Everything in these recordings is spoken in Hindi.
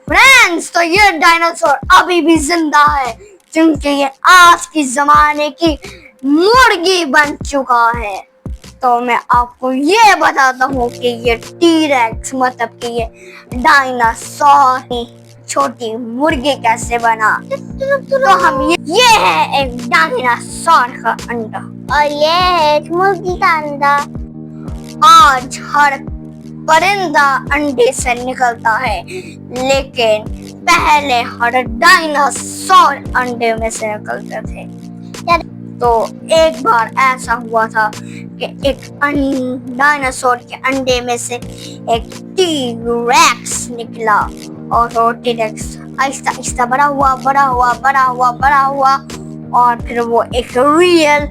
फ्रेंड्स, तो ये डायनासोर अभी भी जिंदा है क्योंकि ये आज के जमाने की मुर्गी बन चुका है। तो मैं आपको ये बताता हूँ कि ये टीरेक्स मतलब कि ये डायनासोर की छोटी मुर्गी कैसे बना। तो हम ये है एक डायनासोर का अंडा और ये है एक मुर्गी का अंडा। आज हर परिंदा अंडे से निकलता है, लेकिन पहले हर डायनासोर अंडे में से निकलते थे। तो एक बार ऐसा हुआ था कि एक डायनासोर के अंडे में से एक टी-रेक्स निकला और वो टी-रेक्स आहिस्ता आहिस्ता बड़ा हुआ और फिर वो एक रियल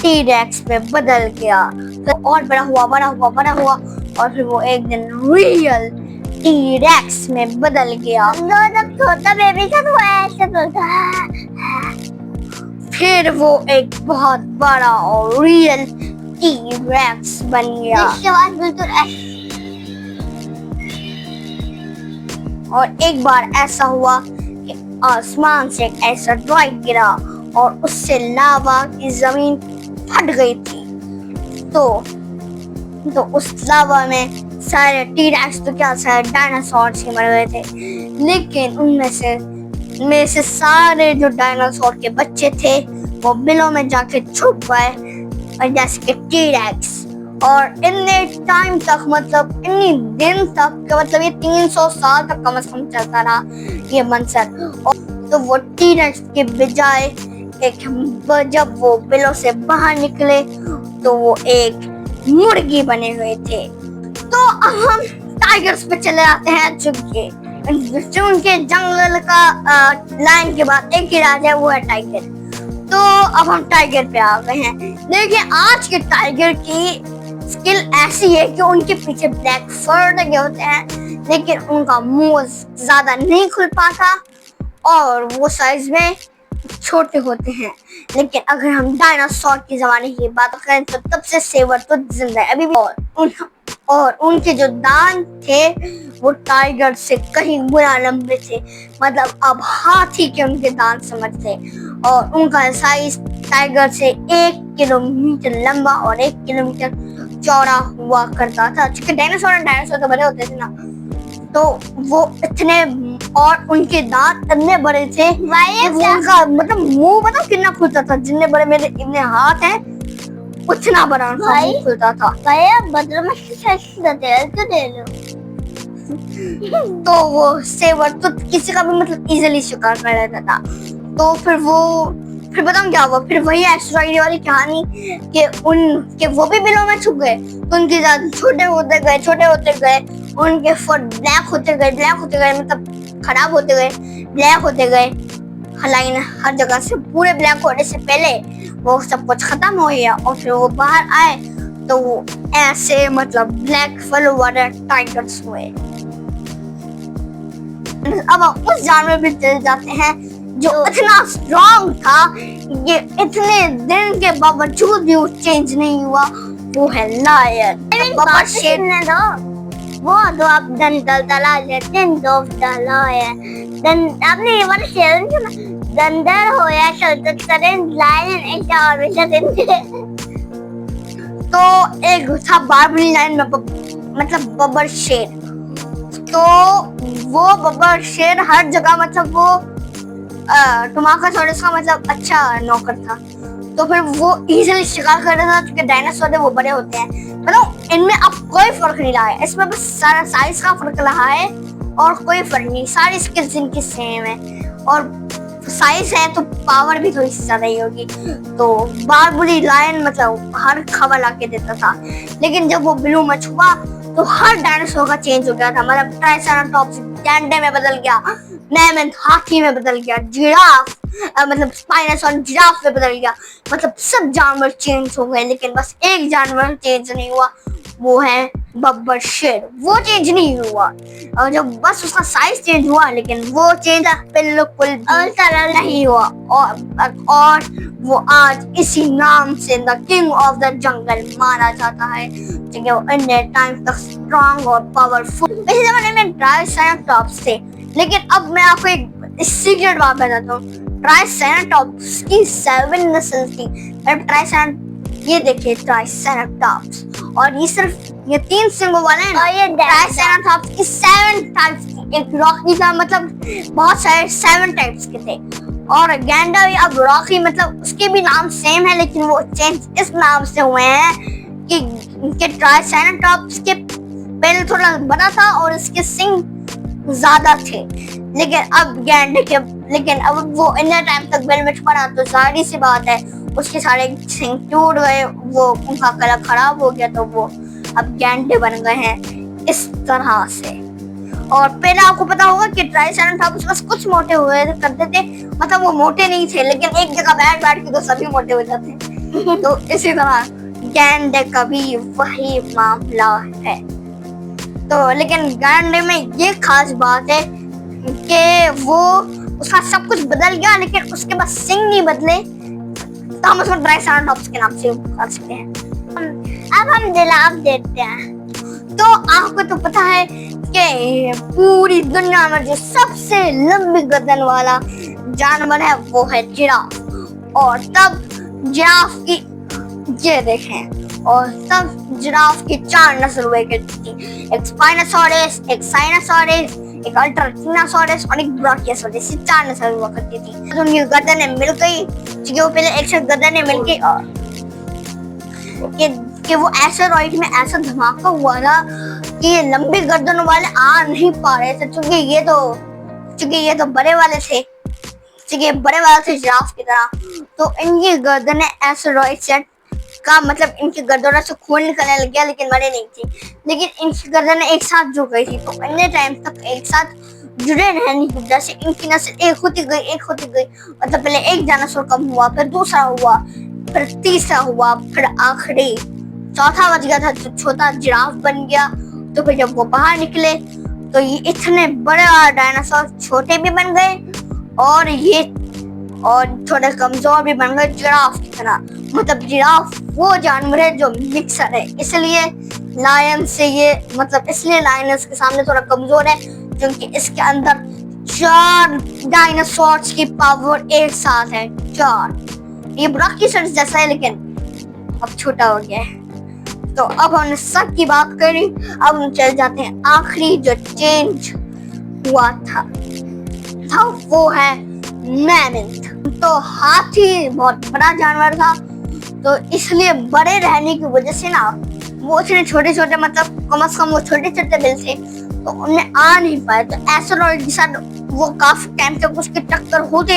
टी-रेक्स में बदल गया। तो और बड़ा हुआ और फिर वो एक दिन रियल टी-रेक्स में बदल गया। जब छोटा बेबी था तो ऐसे बोलता। फिर वो एक बहुत बड़ा और रियल टी-रेक्स बन गया। इसके बाद बिल्कुल और एक बार ऐसा हुआ कि आसमान से एक ऐसा ड्रॉइंग गिरा और उससे लावा की जमीन फट गई थी। तो उस लावा में सारे टी-रेक्स तो क्या सारे डायनासोर ही मर गए थे, लेकिन उनमें से सारे जो डायनासोर के बच्चे थे वो बिलों में जाके छुप गए, और जैसे कि टी-रेक्स। और इतने टाइम तक मतलब इतनी दिन तक मतलब ये 300 साल तक कम से कम चलता रहा ये मंजर। तो वो टी-रेक्स के बजाय जब वो बिलों से बाहर निकले तो वो एक मुर्गी बने हुए थे। तो अब हम टाइगर्स पे चले आते हैं, चूंकि जंगल का लाइन के बाद एक ही राजा है, वो है टाइगर। तो अब हम टाइगर पे आ गए हैं। देखिए आज के टाइगर की स्किल ऐसी है कि उनके पीछे ब्लैक फर लगे होते हैं, लेकिन उनका मुंह ज्यादा नहीं खुल पाता और वो साइज में छोटे होते हैं। लेकिन अगर हम डायनासोर के जमाने की बात करें तो तब से सेवर तो जिंदा है अभी भी, और उनके जो दांत थे वो टाइगर से कहीं गुना लंबे थे। मतलब अब हाथी के उनके दांत समझ थे, और उनका साइज टाइगर से 1 किलोमीटर लंबा और 1 किलोमीटर चौड़ा हुआ करता था। क्योंकि डायनासोर तो बड़े होते थे ना, तो वो इतने और उनके दांत इतने बड़े थे उनका मतलब मुंह मतलब कितना खुलता था, जितने बड़े मेरे इतने हाथ हैं उतना बड़ा उनका मुंह खुलता था। तो वो सेवर तो किसी का भी मतलब इजीली शिकार कर लेता था। तो फिर बताऊं क्या हुआ। फिर वही एस्ट्रॉइड वाली कहानी कि वो भी बिलों में छुप गए, तो उनके दांत छोटे होते गए, उनके फुट ब्लैक होते गए मतलब खराब होते गए, ब्लैक होते गए। हालांकि हर जगह से पूरे ब्लैक होने से पहले वो सब कुछ खत्म हो गया, और फिर वो बाहर आए तो वो ऐसे मतलब ब्लैक फल वाले टाइगर्स हुए। अब हम उस जानवर पे चले जाते हैं जो इतना स्ट्रॉन्ग था, ये इतने दिन के बावजूद भी वो चेंज नहीं हुआ, वो है लायन। बाबा शेर ने वो तो आप दंडल लेजेंड ऑफ द लायन। आपने ये वाला शेर सुना? दंडल हो या शल्तकरें लायन एक और विशेष। तो एक था बार्बरी लायन मतलब बब्बर शेर। तो वो बब्बर शेर हर जगह मतलब वो टमाका का मतलब अच्छा नौकर था। तो फिर वो इजीली शिकार कर रहा था, क्योंकि डायनासोर है वो बड़े होते हैं। मतलब इनमें अब कोई फर्क नहीं रहा है, इसमें बस सारा साइज का फर्क रहा है और कोई फर्क नहीं। सारी स्किल्स इनकी सेम है, और साइज है तो पावर भी थोड़ी सी ज्यादा ही होगी। तो बार्बरी लायन मतलब हर खबर लाके देता था, लेकिन जब वो ब्लू में छुपा तो हर डायनासोर का चेंज हो गया था। मतलब ट्राइसेराटॉप्स गैंडे में बदल गया, मैमथ हाथी में बदल गया, जिराफ मतलब स्पाइनोसॉर जिराफ में बदल गया। मतलब सब जानवर चेंज हो गए, लेकिन बस एक जानवर चेंज नहीं हुआ, वो है बब्बर शेर। वो चेंज नहीं हुआ, और जब बस उसका साइज चेंज हुआ, लेकिन वो चेंज बिल्कुल नहीं हुआ। और वो आज इसी नाम से the king of the jungle माना जाता है, क्योंकि वो इतने टाइम तक स्ट्रॉन्ग और पावरफुल। इस जमाने में ट्राइसेराटॉप्स थे, लेकिन अब मैं आपको एक सीक्रेट बात बताता हूँ। ट्राइसेराटॉप्स की 7 नस्ल थी। ये देखिए ट्राइसेराटॉप्स, और ये सिर्फ ये 3 सिंगों वाले हैं ना। और ये ट्राइसेराटॉप्स की 7 टाइप्स थी। एक रॉकी था, मतलब बहुत सारे 7 टाइप्स के थे। और गैंडा भी अब रॉकी, मतलब उसके भी नाम सेम है, लेकिन वो चेंज इस नाम से हुए हैं कि ट्राइसेराटॉप्स के पहले थोड़ा बड़ा था और इसके सिंग ज्यादा थे। लेकिन अब गैंडे के, लेकिन अब वो इतना टाइम तक बिल में छुपा, तो जाहिर सी बात है उसके सारे सिंग टूट गए, वो उनका कलर खराब हो गया, तो वो अब गैंडे बन गए हैं इस तरह से। और पहले आपको पता होगा कि ट्राइसेराटॉप्स बस कुछ मोटे हुए करते थे, मतलब वो मोटे नहीं थे, लेकिन एक जगह बैठ के तो सभी मोटे हो जाते। तो इसी तरह गैंडे का भी वही मामला है। तो लेकिन गैंडे में ये खास बात है कि वो उसका सब कुछ बदल गया, लेकिन उसके पास सिंग नहीं बदले, तो हम उसको ट्राइसेराटॉप्स के नाम से कर सकते हैं। अब हम जिराफ देखते हैं। तो आपको तो पता है कि पूरी दुनिया में जो सबसे लंबी गर्दन वाला जानवर है वो है जिराफ। और तब जिराफ की, ये देखें, और तब जिराफ की 4 नस्ल हुए करती थी। एक स्पाइनोसॉरस, एक साइनोसॉरस, एक अल्ट्राटिनासॉरस और एक ब्राचियोसॉरस। 4 नस्ल हुआ करती थी। तो उनकी गर्दनें मिल गई, क्योंकि वो पहले एक साथ गर्दनें मिल गई, और कि वो एस्टेरॉइड में ऐसा धमाका हुआ था कि ये लंबी गर्दनों वाले आ नहीं पा रहे थे, क्योंकि ये तो बड़े वाले थे, जिराफ की तरह। तो इनकी गर्दनें एस्टेरॉइड से का मतलब इनकी गर्दनों से खून निकलने लग गया, लेकिन मरे नहीं थी। लेकिन इनकी गर्दनें एक साथ जुड़ गई थी, तो इतने टाइम तक एक साथ जुड़े रहने की वजह से इनकी नस्ल एक होती गई। मतलब पहले एक डायनासोर कम हुआ, फिर दूसरा हुआ, फिर तीसरा हुआ, फिर आखिरी चौथा बच गया था, जो छोटा जिराफ बन गया। तो फिर जब वो बाहर निकले तो ये इतने बड़े डायनासोर छोटे भी बन गए, और थोड़े कमजोर भी बन गए जिराफ की तरह। मतलब जिराफ वो जानवर है जो मिक्सर है, इसलिए लायंस के सामने थोड़ा कमजोर है, क्योंकि इसके अंदर 4 डायनासोर्स की पावर एक साथ है। 4। ये ब्राचियोसॉरस जैसा है, लेकिन अब छोटा हो गया है। तो अब हमने सब की बात करी, अब हम चल जाते हैं आखिरी जो चेंज हुआ था वो है मैमथ। तो हाथी बहुत बड़ा जानवर था, तो इसलिए बड़े रहने की वजह से ना वो इतने छोटे, मतलब कम से कम वो छोटे बिल थे, तो उन्हें आ नहीं पाए। तो एस्टेरॉइड के साथ वो काफी टाइम तक उसकी टक्कर होती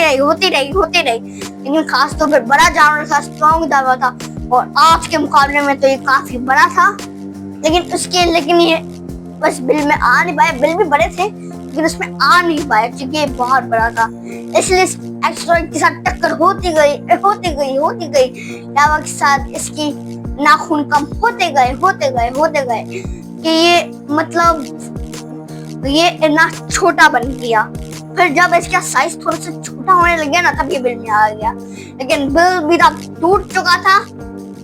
रही। लेकिन खास तौर पर बड़ा जानवर था, स्ट्रॉन्ग जानवर था, और आज के मुकाबले में तो ये काफी बड़ा था। लेकिन ये बस बिल में आ नहीं पाए। बिल भी बड़े थे, लेकिन उसमें आ नहीं पाए, क्योंकि ये बहुत बड़ा था। इसलिए एस्टेरॉइड के साथ टक्कर होती गई। लावा के साथ इसकी नाखून कम होते गए कि ये मतलब ये इतना छोटा बन गया। फिर जब इसका साइज थोड़ा सा छोटा होने लग गया ना, तब ये बिल में आ गया। लेकिन बिल भी तब टूट चुका था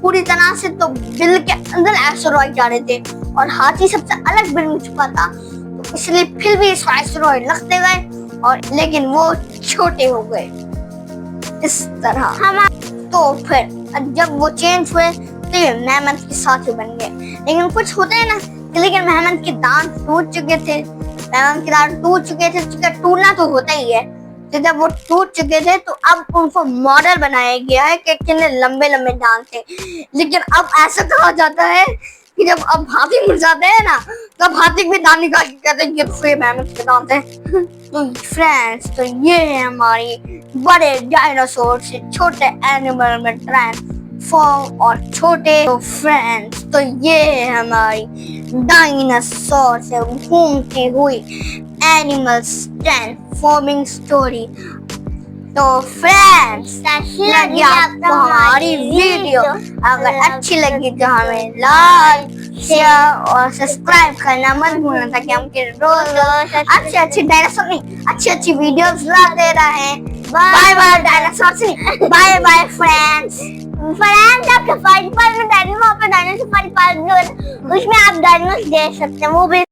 पूरी तरह से, तो बिल के अंदर एस्टेरॉइड जा रहे थे, और हाथी सबसे अलग बिल में छुपा था, तो इसलिए फिर भी एस्टेरॉइड लगते गए, और लेकिन वो छोटे हो गए इस तरह। तो फिर जब वो चेंज हुए तो ये मैमथ के साथ बन गए। लेकिन कुछ होते हैं ना, लेकिन मैमथ के दांत टूट चुके थे, क्योंकि टूटना तो होता ही है। तो जब वो टूट चुके थे, तो अब उनको मॉडल बनाया गया है कि कितने लंबे दांत थे। लेकिन अब ऐसा कहा जाता है कि जब अब हाथी मर जाते हैं ना, तब हाथी भी दांत निकाल के कहते हैं ये तो मैमथ के दांत है। तो फ्रेंड्स, तो ये है हमारी बड़े डायनासोर से छोटे एनिमल में ट्रांसफॉर्म और छोटे। तो फ्रेंड्स, तो ये है हमारी डायनासोर से घूमती हुई एनिमल्स ट्रांसफॉर्मिंग स्टोरी। तो फ्रेंड्स, लगी आपको हमारी वीडियो, अगर अच्छी लगी तो हमें लाइक, शेयर और सब्सक्राइब करना मत भूलना, ताकि हम रोज अच्छी डायनासोर नहीं अच्छी वीडियोस लाते रहें। बाय डायनासोर से, बाय फ्रेंड्स। आपके 5 में डायनासोर, वहाँ पे डायनासोर 5 उसमें आप डायनासोर देख सकते हैं, वो भी